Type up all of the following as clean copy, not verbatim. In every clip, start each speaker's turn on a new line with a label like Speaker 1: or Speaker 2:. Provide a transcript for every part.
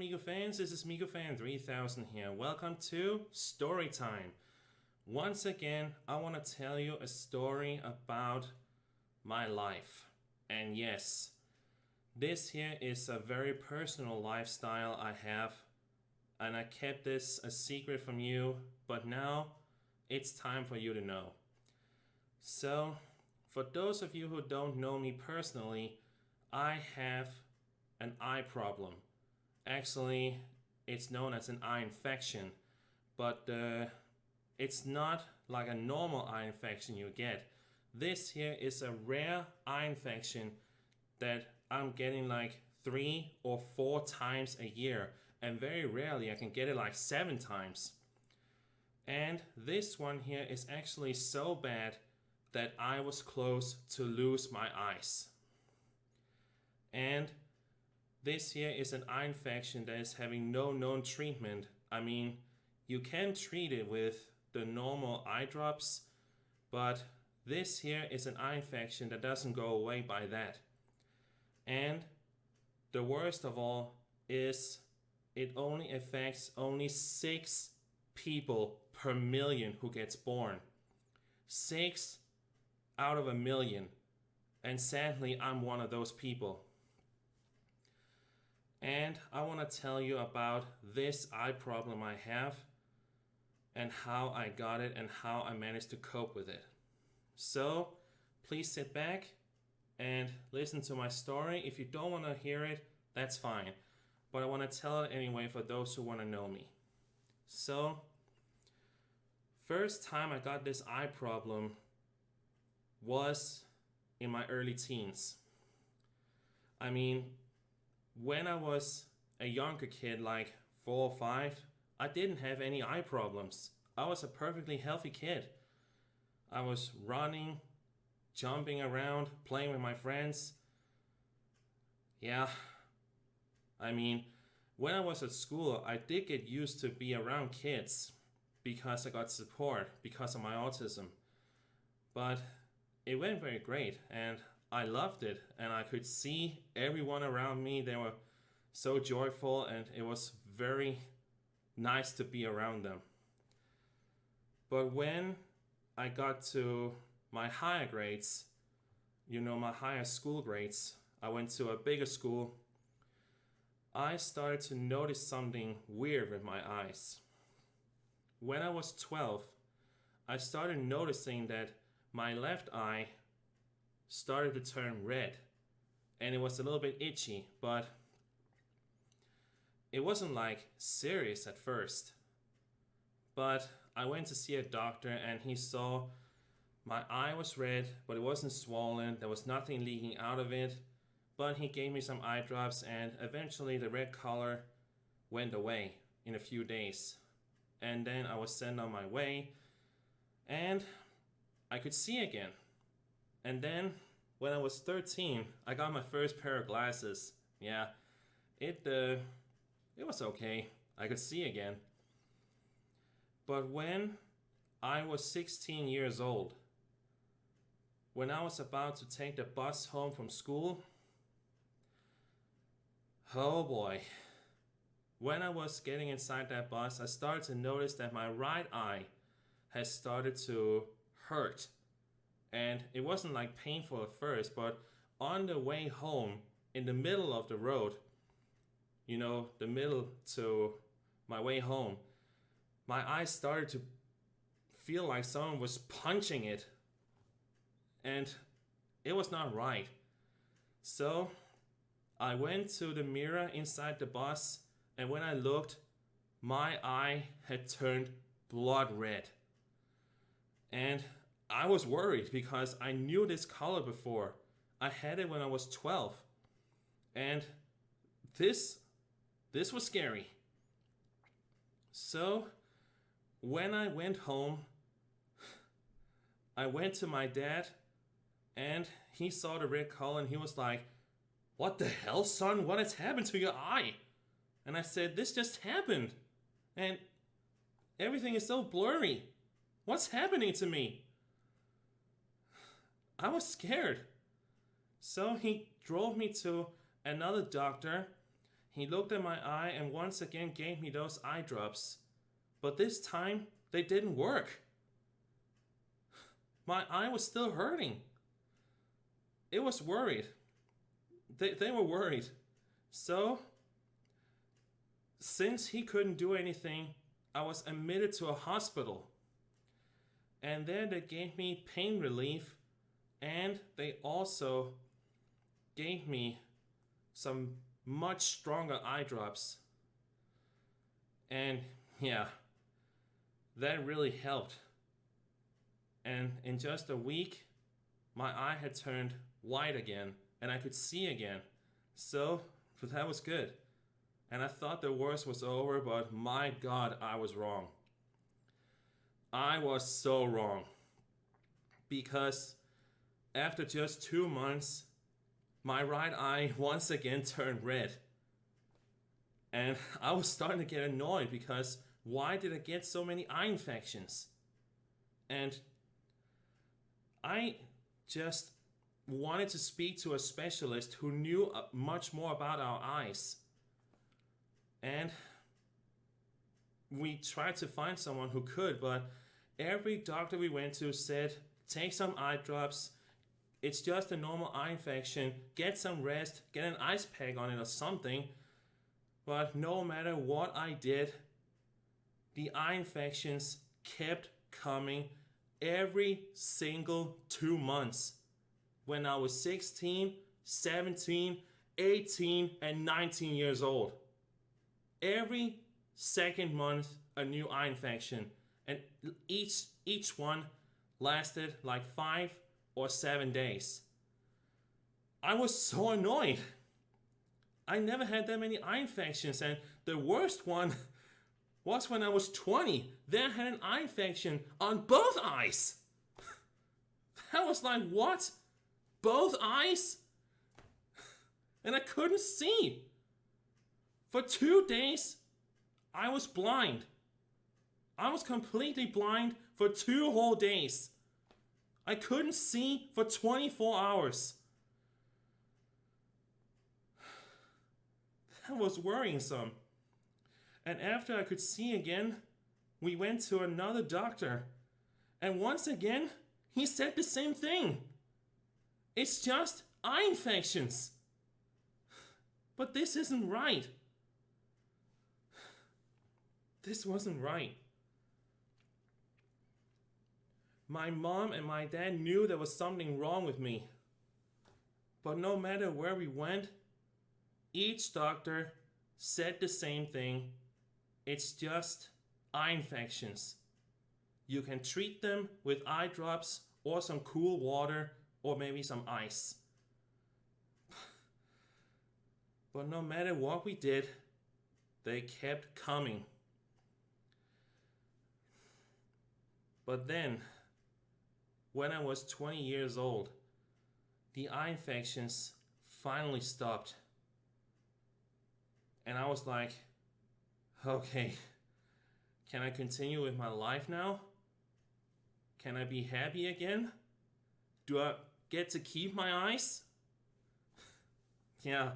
Speaker 1: MikuFans, this is MikuFan 3000 here. Welcome to Story Time. Once again, I want to tell you a story about my life. And yes, this here is a very personal lifestyle I have, and I kept this a secret from you, but now it's time for you to know. So, for those of you who don't know me personally, I have an eye problem. Actually, it's known as an eye infection, but it's not like a normal eye infection you get. This here is a rare eye infection that I'm getting like 3 or 4 times a year, and very rarely I can get it like 7 times. And this one here is actually so bad that I was close to lose my eyes. And this here is an eye infection that is having no known treatment. I mean, you can treat it with the normal eye drops, but this here is an eye infection that doesn't go away by that. And the worst of all is it only affects only 6 people per million who gets born. 6 out of a million. And sadly, I'm one of those people. And I want to tell you about this eye problem I have and how I got it and how I managed to cope with it. So please sit back and listen to my story. If you don't want to hear it, that's fine. But I want to tell it anyway for those who want to know me. So, first time I got this eye problem was in my early teens. I mean, when I was a younger kid, like 4 or 5, I didn't have any eye problems. I was a perfectly healthy kid. I was running, jumping around, playing with my friends. Yeah, I mean, when I was at school, I did get used to be around kids because I got support because of my autism. But it went very great, and I loved it, and I could see everyone around me. They were so joyful, and it was very nice to be around them. But when I got to my higher grades, my higher school grades, I went to a bigger school, I started to notice something weird with my eyes. When I was 12, I started noticing that my left eye started to turn red, and it was a little bit itchy, but it wasn't like serious at first. But I went to see a doctor, and he saw my eye was red, but it wasn't swollen. There was nothing leaking out of it, but he gave me some eye drops, and eventually the red color went away in a few days. And then I was sent on my way, and I could see again. And then when I was 13, I got my first pair of glasses. Yeah, it was okay. I could see again. But when I was 16 years old, when I was about to take the bus home from school, oh boy. When I was getting inside that bus, I started to notice that my right eye has started to hurt. And it wasn't like painful at first, but on the way home, in the middle of the road, the middle to my way home, my eye started to feel like someone was punching it. And it was not right. So I went to the mirror inside the bus And when I looked, my eye had turned blood red. And I was worried because I knew this color before. I had it when I was 12. And this was scary. So when I went home, I went to my dad and he saw the red color and he was like, "What the hell, son? What has happened to your eye?" And I said, "This just happened. And everything is so blurry. What's happening to me?" I was scared. So he drove me to another doctor. He looked at my eye and once again gave me those eye drops. But this time, they didn't work. My eye was still hurting. It was worried. They were worried. So, since he couldn't do anything, I was admitted to a hospital. And there they gave me pain relief and they also gave me some much stronger eye drops. And yeah, that really helped. And in just a week, my eye had turned white again and I could see again. So that was good. And I thought the worst was over, but my God, I was wrong. I was so wrong. Because after just 2 months, my right eye once again turned red. And I was starting to get annoyed because why did I get so many eye infections? And I just wanted to speak to a specialist who knew much more about our eyes. And we tried to find someone who could, but every doctor we went to said, take some eye drops. It's just a normal eye infection. Get some rest, get an ice pack on it or something. But no matter what I did, the eye infections kept coming every single 2 months. When I was 16, 17, 18, and 19 years old. Every second month, a new eye infection. And each one lasted like 5 or 7 days. I was so annoyed. I never had that many eye infections, and the worst one was when I was 20. Then I had an eye infection on both eyes. That was like, what? Both eyes? And I couldn't see. For 2 days, I was blind. I was completely blind for 2 whole days. I couldn't see for 24 hours. That was worrisome. And after I could see again, we went to another doctor. And once again, he said the same thing. It's just eye infections. But this isn't right. This wasn't right. My mom and my dad knew there was something wrong with me. But no matter where we went, each doctor said the same thing. It's just eye infections. You can treat them with eye drops or some cool water or maybe some ice. But no matter what we did, they kept coming. But then, when I was 20 years old, the eye infections finally stopped. And I was like, okay, can I continue with my life now? Can I be happy again? Do I get to keep my eyes? Yeah,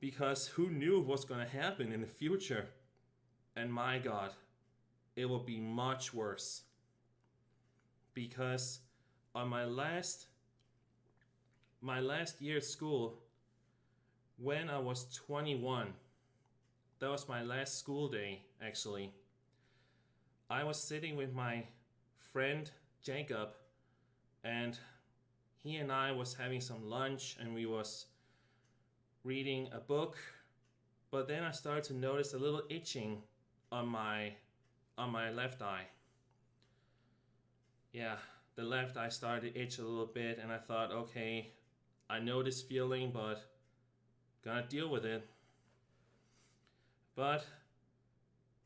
Speaker 1: because who knew what's going to happen in the future? And my God, it will be much worse. Because on my last year at school, when I was 21, that was my last school day actually, I was sitting with my friend Jacob, and he and I was having some lunch and we was reading a book, But then I started to notice a little itching on my left eye. Yeah, the left eye started to itch a little bit, and I thought, okay, I know this feeling, but gonna deal with it. But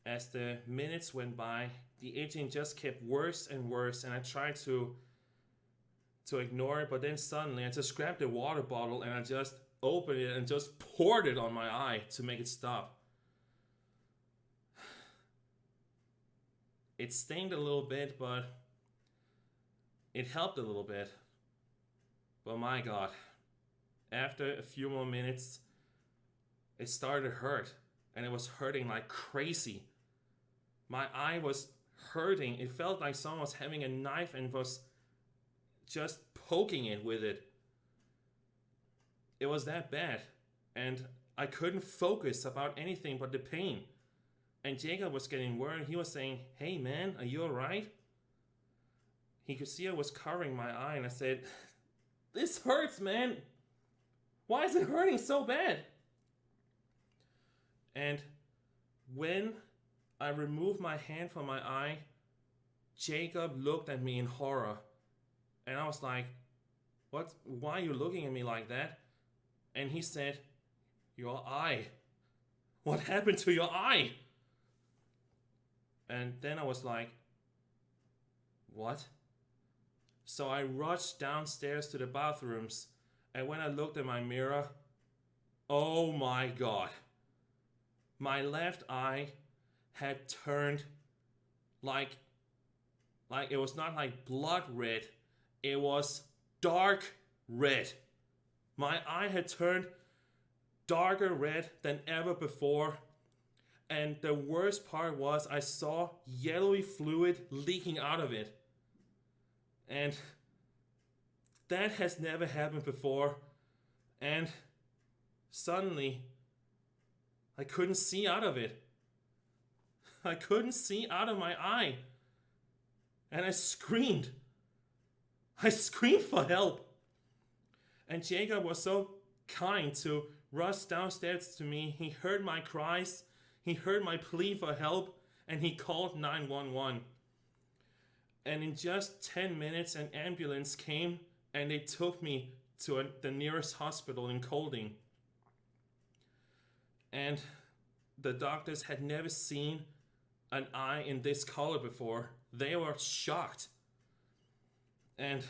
Speaker 1: as the minutes went by, the itching just kept worse and worse, and I tried to ignore it, but then suddenly I just grabbed a water bottle and I just opened it and just poured it on my eye to make it stop. It stinged a little bit, but it helped a little bit. But my God, after a few more minutes, it started to hurt, and it was hurting like crazy. My eye was hurting. It felt like someone was having a knife and was just poking it with it. It was that bad, and I couldn't focus about anything but the pain. And Jacob was getting worried. He was saying, "Hey man, are you alright?" He could see I was covering my eye, and I said, "This hurts, man. Why is it hurting so bad?" And when I removed my hand from my eye, Jacob looked at me in horror. And I was like, "What? Why are you looking at me like that?" And he said, "Your eye. What happened to your eye?" And then I was like, "What?" So I rushed downstairs to the bathrooms, and when I looked at my mirror, oh my God. My left eye had turned like it was not like blood red, it was dark red. My eye had turned darker red than ever before. And the worst part was I saw yellowy fluid leaking out of it. And that has never happened before. And suddenly, I couldn't see out of it. I couldn't see out of my eye. And I screamed. I screamed for help. And Jacob was so kind to rush downstairs to me. He heard my cries. He heard my plea for help. And he called 911. And in just 10 minutes, an ambulance came and they took me to the nearest hospital in Kolding. And the doctors had never seen an eye in this color before. They were shocked. And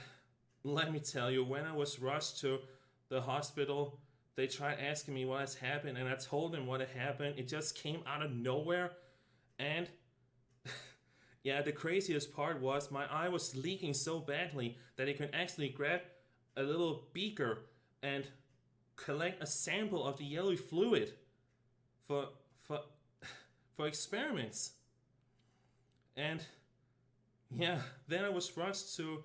Speaker 1: let me tell you, when I was rushed to the hospital, they tried asking me what has happened, and I told them what had happened. It just came out of nowhere. And yeah, the craziest part was my eye was leaking so badly that it could actually grab a little beaker and collect a sample of the yellow fluid for experiments. And yeah, then I was rushed to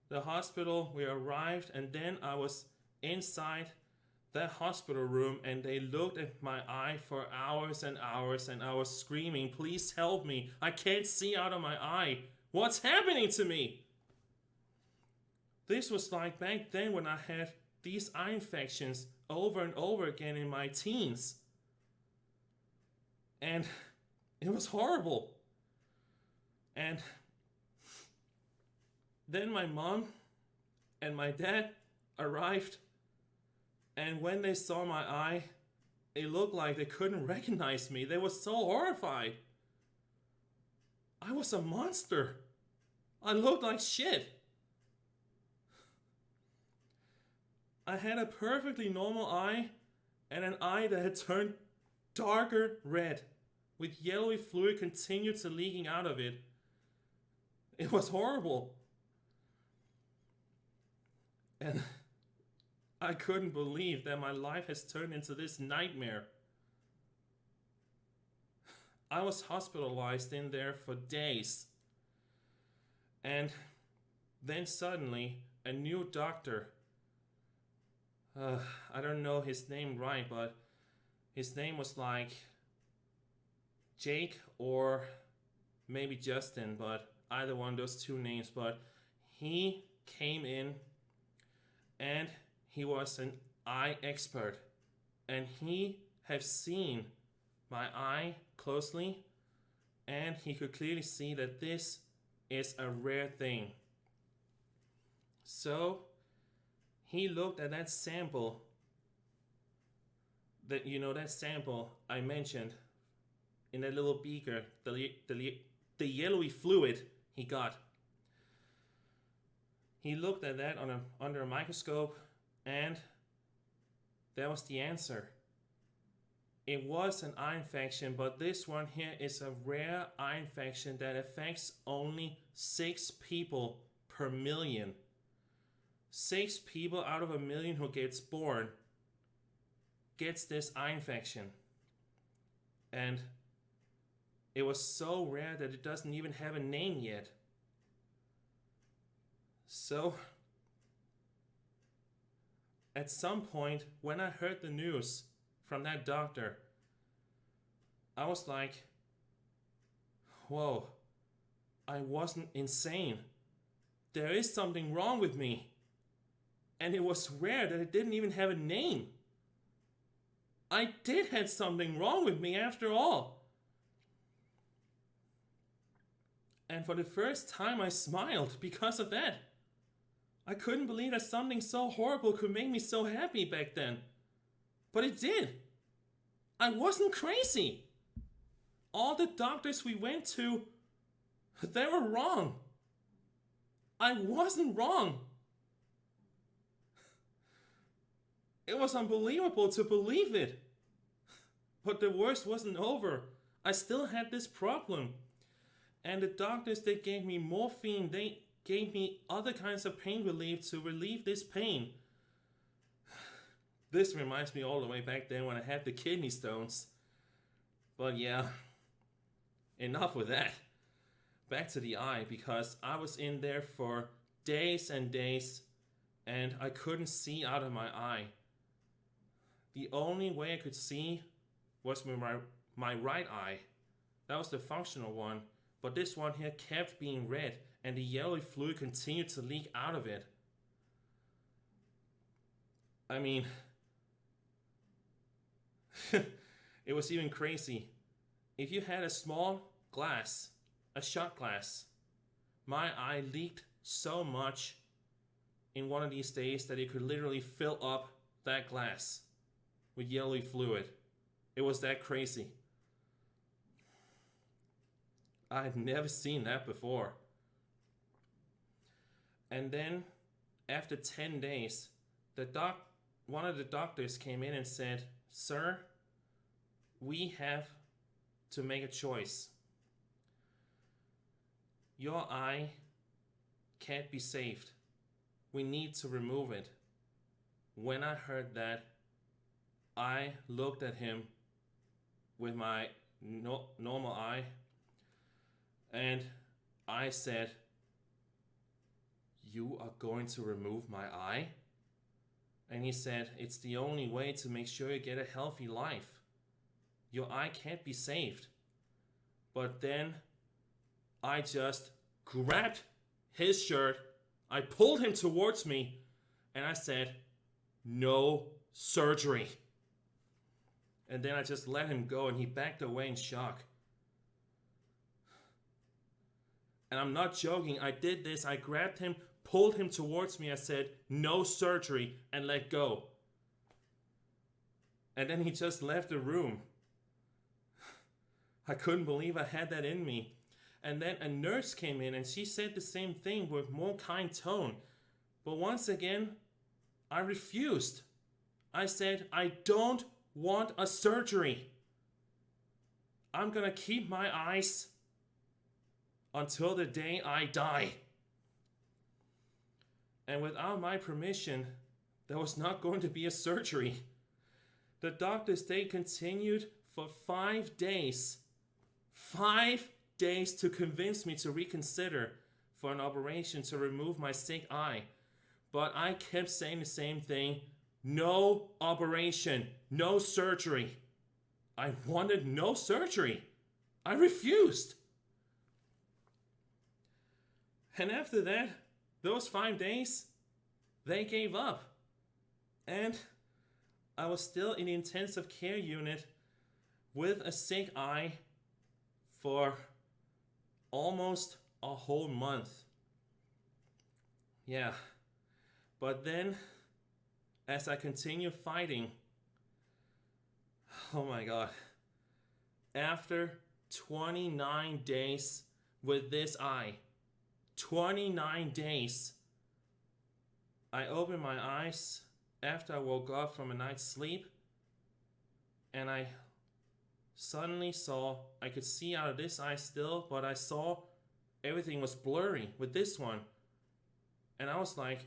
Speaker 1: the hospital. We arrived, and then I was inside that hospital room, and they looked at my eye for hours and hours, and I was screaming, "Please help me. I can't see out of my eye. What's happening to me?" This was like back then when I had these eye infections over and over again in my teens. And it was horrible. And then my mom and my dad arrived, and when they saw my eye, it looked like they couldn't recognize me. They were so horrified. I was a monster. I looked like shit. I had a perfectly normal eye and an eye that had turned darker red with yellowy fluid continuously leaking out of it. It was horrible. And I couldn't believe that my life has turned into this nightmare. I was hospitalized in there for days. And then suddenly, a new doctor, I don't know his name right, but his name was like Jake or maybe Justin, but either one of those two names. But he came in, and he was an eye expert, and he have seen my eye closely, and he could clearly see that this is a rare thing. So he looked at that sample, that sample I mentioned in that little beaker, the yellowy fluid he got. He looked at that under a microscope, and that was the answer. It was an eye infection, but this one here is a rare eye infection that affects only 6 people per million. 6 people out of a million who gets born gets this eye infection. And it was so rare that it doesn't even have a name yet. So, at some point, when I heard the news from that doctor, I was like, whoa, I wasn't insane. There is something wrong with me. And it was rare that it didn't even have a name. I did have something wrong with me after all. And for the first time I smiled because of that. I couldn't believe that something so horrible could make me so happy back then. But it did. I wasn't crazy. All the doctors we went to, they were wrong. I wasn't wrong. It was unbelievable to believe it. But the worst wasn't over. I still had this problem. And the doctors, they gave me morphine. They gave me other kinds of pain relief to relieve this pain. This reminds me all the way back then when I had the kidney stones. But yeah, enough with that. Back to the eye, because I was in there for days and days and I couldn't see out of my eye. The only way I could see was with my right eye. That was the functional one. But this one here kept being red, and the yellow fluid continued to leak out of it. I mean, it was even crazy. If you had a small glass, a shot glass, my eye leaked so much in one of these days that it could literally fill up that glass with yellowy fluid. It was that crazy. I had never seen that before. And then, after 10 days, one of the doctors came in and said, "Sir, we have to make a choice. Your eye can't be saved. We need to remove it." When I heard that, I looked at him with my normal eye, and I said, "You are going to remove my eye?" And he said, "It's the only way to make sure you get a healthy life. Your eye can't be saved." But then I just grabbed his shirt, I pulled him towards me, and I said, "No surgery." And then I just let him go, and he backed away in shock. And I'm not joking, I did this, I grabbed him, pulled him towards me, I said, "No surgery," and let go. And then he just left the room. I couldn't believe I had that in me. And then a nurse came in and she said the same thing with more kind tone. But once again, I refused. I said, "I don't want a surgery. I'm gonna keep my eyes until the day I die." And without my permission, there was not going to be a surgery. The doctors, they continued for 5 days. 5 days to convince me to reconsider for an operation to remove my sick eye. But I kept saying the same thing: no operation, no surgery. I wanted no surgery. I refused. And after that, those 5 days, they gave up. And I was still in the intensive care unit with a sick eye for almost a whole month. Yeah. But then, as I continue fighting, oh my god, after 29 days with this eye, 29 days, I opened my eyes after I woke up from a night's sleep, and I suddenly saw, I could see out of this eye still, but I saw everything was blurry with this one. And I was like,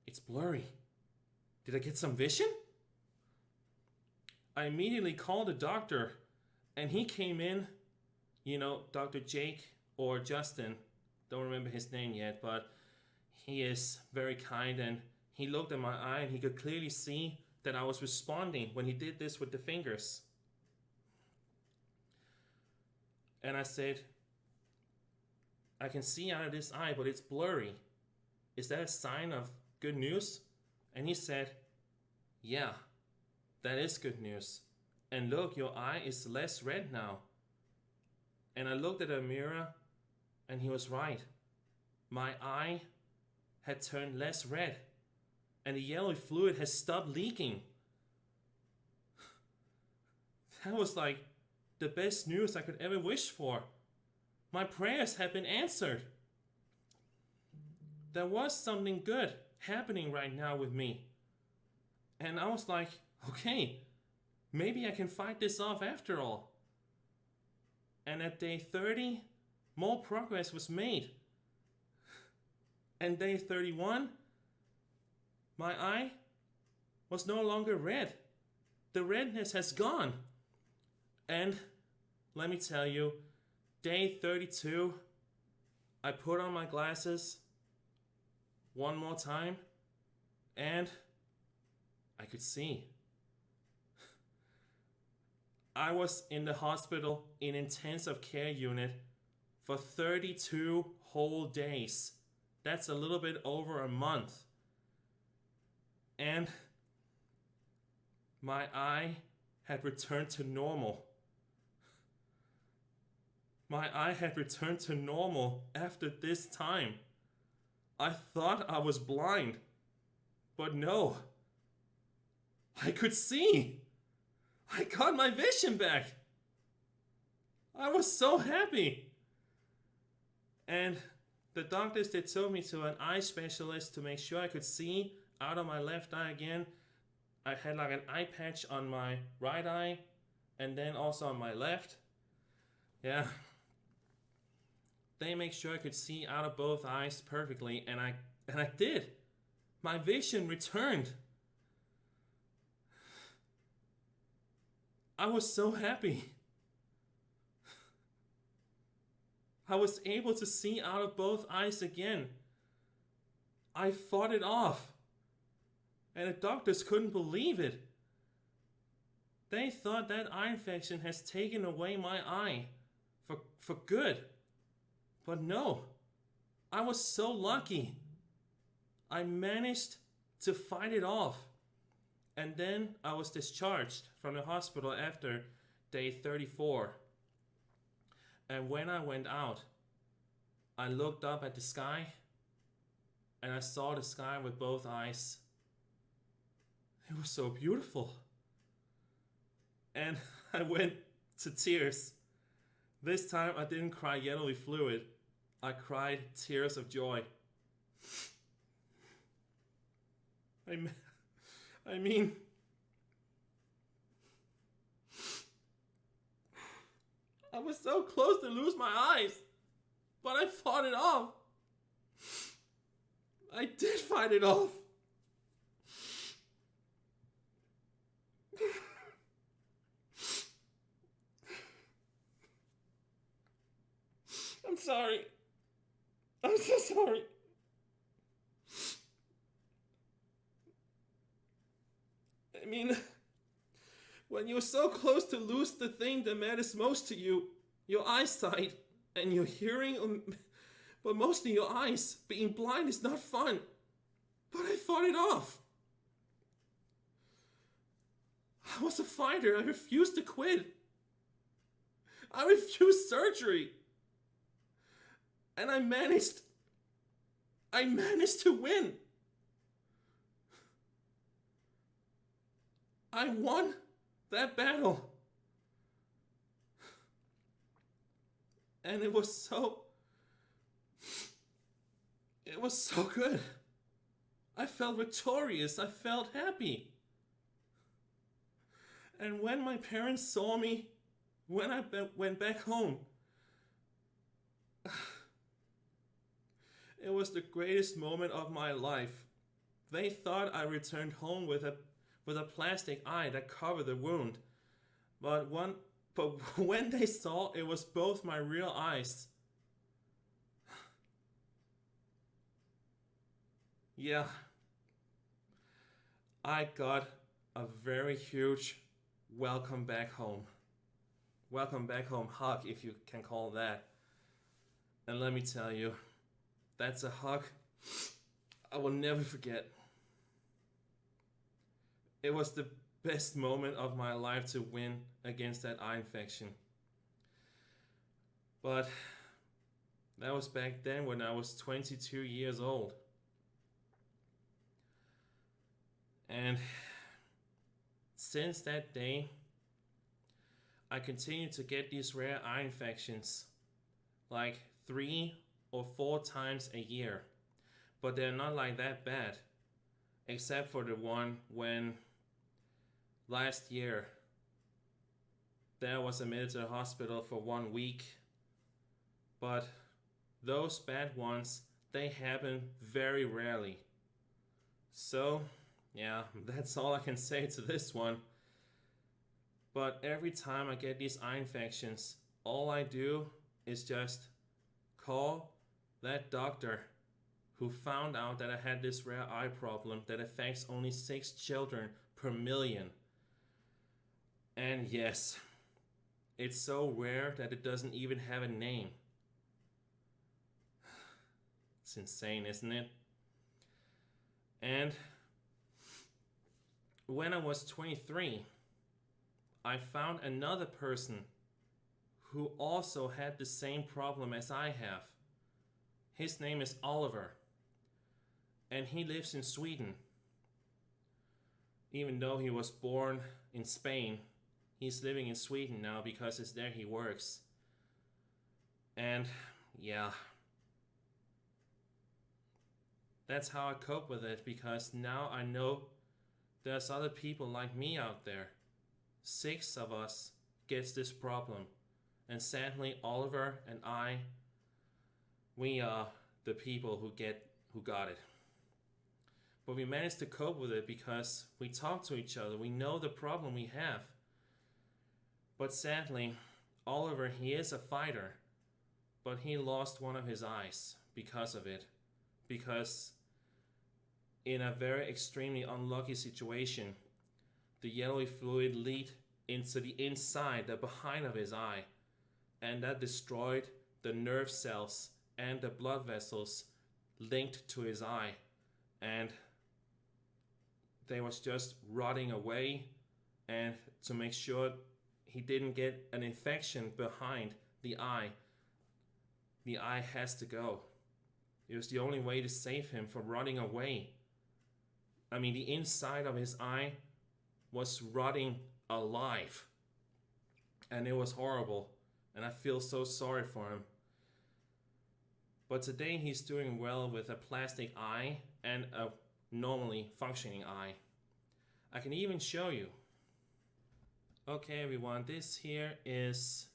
Speaker 1: it's blurry. Did I get some vision? I immediately called the doctor, and he came in, you know, Dr. Jake or Justin, don't remember his name yet, but he is very kind, and he looked at my eye and he could clearly see that I was responding when he did this with the fingers. And I said, I can see out of this eye, but it's blurry. Is that a sign of good news? And he said, yeah, that is good news. And look, your eye is less red now. And I looked at a mirror, and he was right. My eye had turned less red, and the yellow fluid has stopped leaking. That was like the best news I could ever wish for. My prayers had been answered. There was something good happening right now with me. And I was like, okay, maybe I can fight this off after all. And at day 30, more progress was made. And day 31, my eye was no longer red. The redness has gone. And let me tell you, day 32, I put on my glasses one more time, and I could see. I was in the hospital in intensive care unit for 32 whole days. That's a little bit over a month. And my eye had returned to normal. My eye had returned to normal after this time. I thought I was blind, but no. I could see. I got my vision back. I was so happy. And the doctors, they took me to an eye specialist to make sure I could see out of my left eye again. I had like an eye patch on my right eye and then also on my left. Yeah. They make sure I could see out of both eyes perfectly, and I did. My vision returned. I was so happy. I was able to see out of both eyes again. I fought it off. And the doctors couldn't believe it. They thought that eye infection has taken away my eye for good. But no, I was so lucky. I managed to fight it off. And then I was discharged from the hospital after day 34. And when I went out, I looked up at the sky and I saw the sky with both eyes. It was so beautiful. And I went to tears. This time I didn't cry yellowy fluid. I cried tears of joy. I mean, I was so close to lose my eyes, but I fought it off. I did fight it off. I'm sorry. I'm so sorry. I mean, when you're so close to lose the thing that matters most to you, your eyesight and your hearing, but mostly your eyes, being blind is not fun. But I fought it off. I was a fighter. I refused to quit. I refused surgery. And I managed to win. I won that battle. And it was so good. I felt victorious. I felt happy. And when my parents saw me, when I went back home, it was the greatest moment of my life. They thought I returned home with a plastic eye that covered the wound. But when they saw it was both my real eyes, yeah, I got a very huge welcome back home. Welcome back home hug, if you can call that. And let me tell you, that's a hug I will never forget. It was the best moment of my life to win against that eye infection. But that was back then when I was 22 years old. And since that day, I continue to get these rare eye infections like 3 or 4 times a year. But they're not like that bad, except for the one when last year I was admitted to the hospital for 1 week. But those bad ones, they happen very rarely. So yeah, that's all I can say to this one. But every time I get these eye infections, all I do is just call that doctor who found out that I had this rare eye problem that affects only 6 children per million. And yes, it's so rare that it doesn't even have a name. It's insane, isn't it? And when I was 23, I found another person who also had the same problem as I have. His name is Oliver, and he lives in Sweden. Even though he was born in Spain, he's living in Sweden now because it's there he works. And yeah, that's how I cope with it, because now I know there's other people like me out there. 6 of us gets this problem. And sadly, Oliver and I, we are the people who got it. But we managed to cope with it because we talk to each other. We know the problem we have. But sadly, Oliver, he is a fighter, but he lost one of his eyes because of it. Because in a very extremely unlucky situation, the yellowy fluid leaked into the inside, the behind of his eye, and that destroyed the nerve cells and the blood vessels linked to his eye, and they was just rotting away. And to make sure he didn't get an infection behind the eye has to go. It was the only way to save him from rotting away. I mean, the inside of his eye was rotting alive. And it was horrible. And I feel so sorry for him. But today he's doing well with a plastic eye and a normally functioning eye. I can even show you. Okay everyone, this here is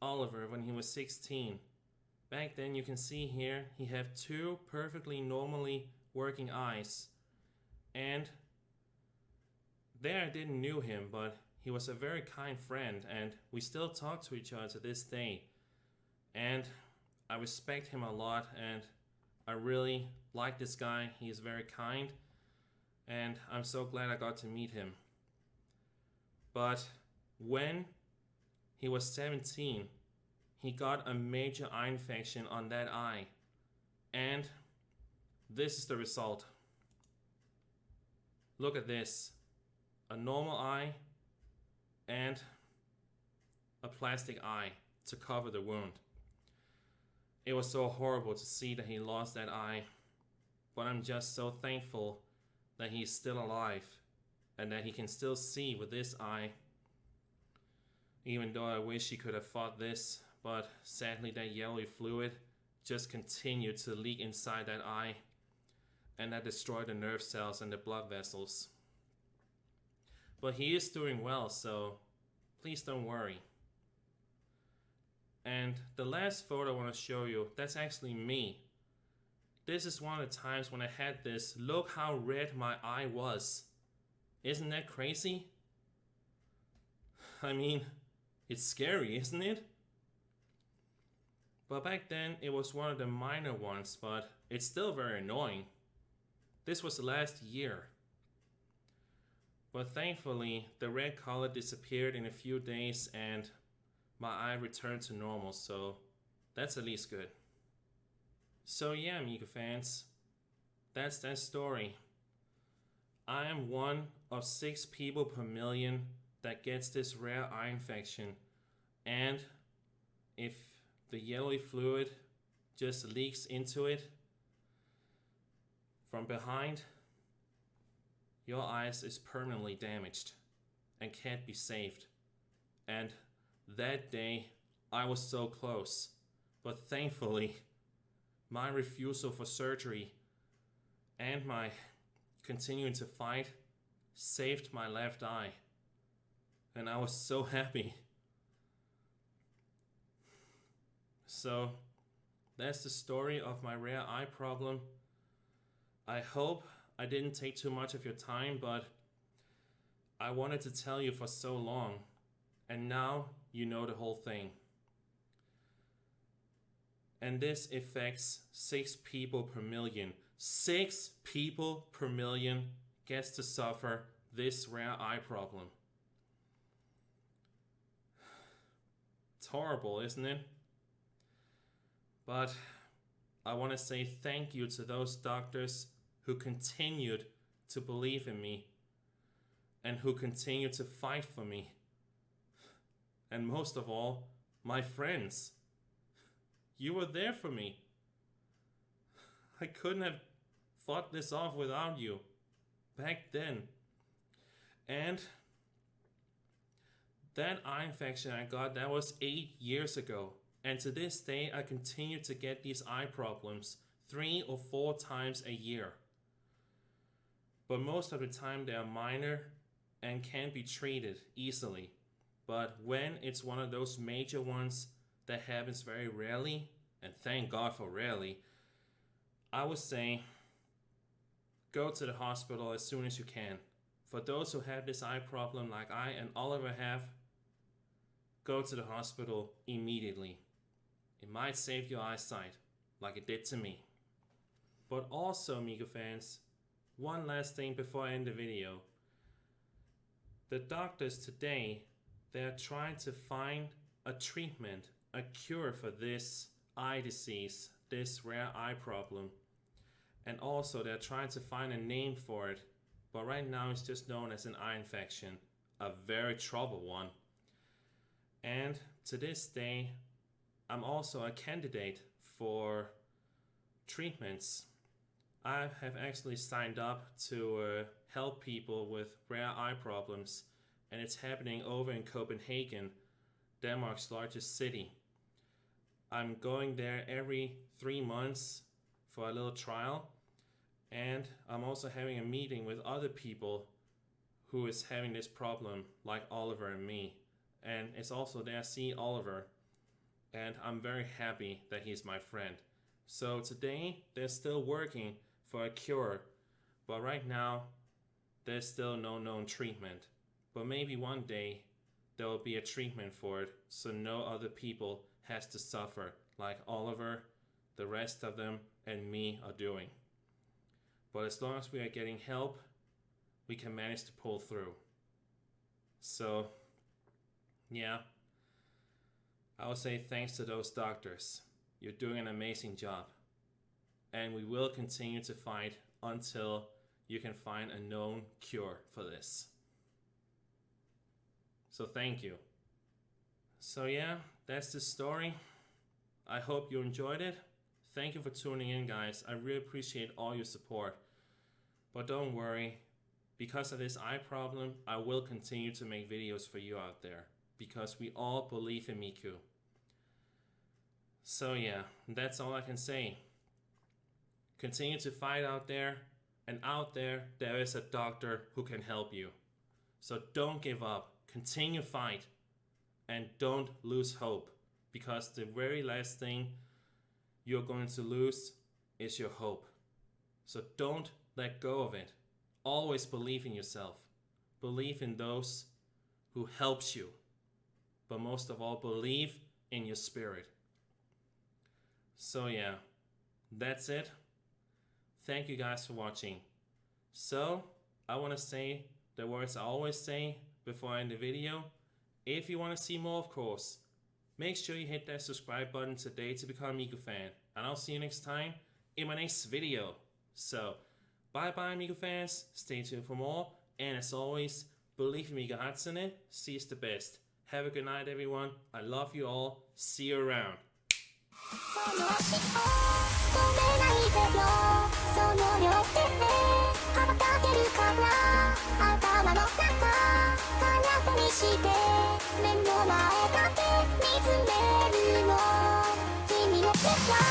Speaker 1: Oliver when he was 16. Back then you can see here he had 2 perfectly normally working eyes. And there I didn't knew him, but he was a very kind friend and we still talk to each other to this day. And I respect him a lot and I really like this guy. He is very kind and I'm so glad I got to meet him. But when he was 17, he got a major eye infection on that eye. And this is the result. Look at this. A normal eye and a plastic eye to cover the wound. It was so horrible to see that he lost that eye, but I'm just so thankful that he's still alive and that he can still see with this eye. Even though I wish he could have fought this, but sadly that yellowy fluid just continued to leak inside that eye, and that destroyed the nerve cells and the blood vessels. But he is doing well, so please don't worry. And the last photo I want to show you, that's actually me. This is one of the times when I had this. Look how red my eye was. Isn't that crazy? I mean, it's scary, isn't it? But back then, it was one of the minor ones, but it's still very annoying. This was last year. But thankfully, the red color disappeared in a few days and my eye returned to normal, so that's at least good. So yeah, MikuFans, that's that story. I am one of 6 people per million that gets this rare eye infection, and if the yellowy fluid just leaks into it from behind, your eyes is permanently damaged and can't be saved. And that day, I was so close, but thankfully, my refusal for surgery and my continuing to fight saved my left eye. And I was so happy. So, that's the story of my rare eye problem. I hope I didn't take too much of your time, but I wanted to tell you for so long, and now you know the whole thing. And this affects 6 people per million. 6 people per million gets to suffer this rare eye problem. It's horrible, isn't it? But I want to say thank you to those doctors who continued to believe in me and who continued to fight for me. And most of all, my friends. You were there for me. I couldn't have fought this off without you back then. And that eye infection I got, that was 8 years ago. And to this day, I continue to get these eye problems 3 or 4 times a year. But most of the time they are minor and can be treated easily. But when it's one of those major ones that happens very rarely, and thank God for rarely, I would say go to the hospital as soon as you can. For those who have this eye problem like I and Oliver have, go to the hospital immediately. It might save your eyesight, like it did to me. But also, MikuFans, one last thing before I end the video. The doctors today, they're trying to find a treatment, a cure for this eye disease, this rare eye problem. And also they're trying to find a name for it, but right now it's just known as an eye infection, a very troubled one. And to this day, I'm also a candidate for treatments. I have actually signed up to help people with rare eye problems, and it's happening over in Copenhagen, Denmark's largest city. I'm going there every 3 months for a little trial, and I'm also having a meeting with other people who is having this problem, like Oliver and me. And it's also there, see Oliver, and I'm very happy that he's my friend. So today, they're still working for a cure, but right now, there's still no known treatment. But maybe one day, there will be a treatment for it, so no other people has to suffer like Oliver, the rest of them, and me are doing. But as long as we are getting help, we can manage to pull through. So, yeah, I would say thanks to those doctors. You're doing an amazing job. And we will continue to fight until you can find a known cure for this. So thank you. So yeah, that's the story. I hope you enjoyed it. Thank you for tuning in, guys. I really appreciate all your support. But don't worry, because of this eye problem, I will continue to make videos for you out there, because we all believe in Miku. So yeah, that's all I can say. Continue to fight out there, and out there is a doctor who can help you. So don't give up, continue fight, and don't lose hope, because the very last thing you're going to lose is your hope. So don't let go of it. Always believe in yourself. Believe in those who helps you. But most of all, believe in your spirit. So yeah, that's it. Thank you guys for watching. So I want to say the words I always say before I end the video. If you want to see more, of course, make sure you hit that subscribe button today to become a MikuFan. And I'll see you next time in my next video. So, bye bye MikuFans, stay tuned for more. And as always, believe in Miku Hatsune, she is the best. Have a good night everyone, I love you all, see you around. その両手で羽ばたけるから頭の中空っぽにして目の前だけ見つめるの君の手は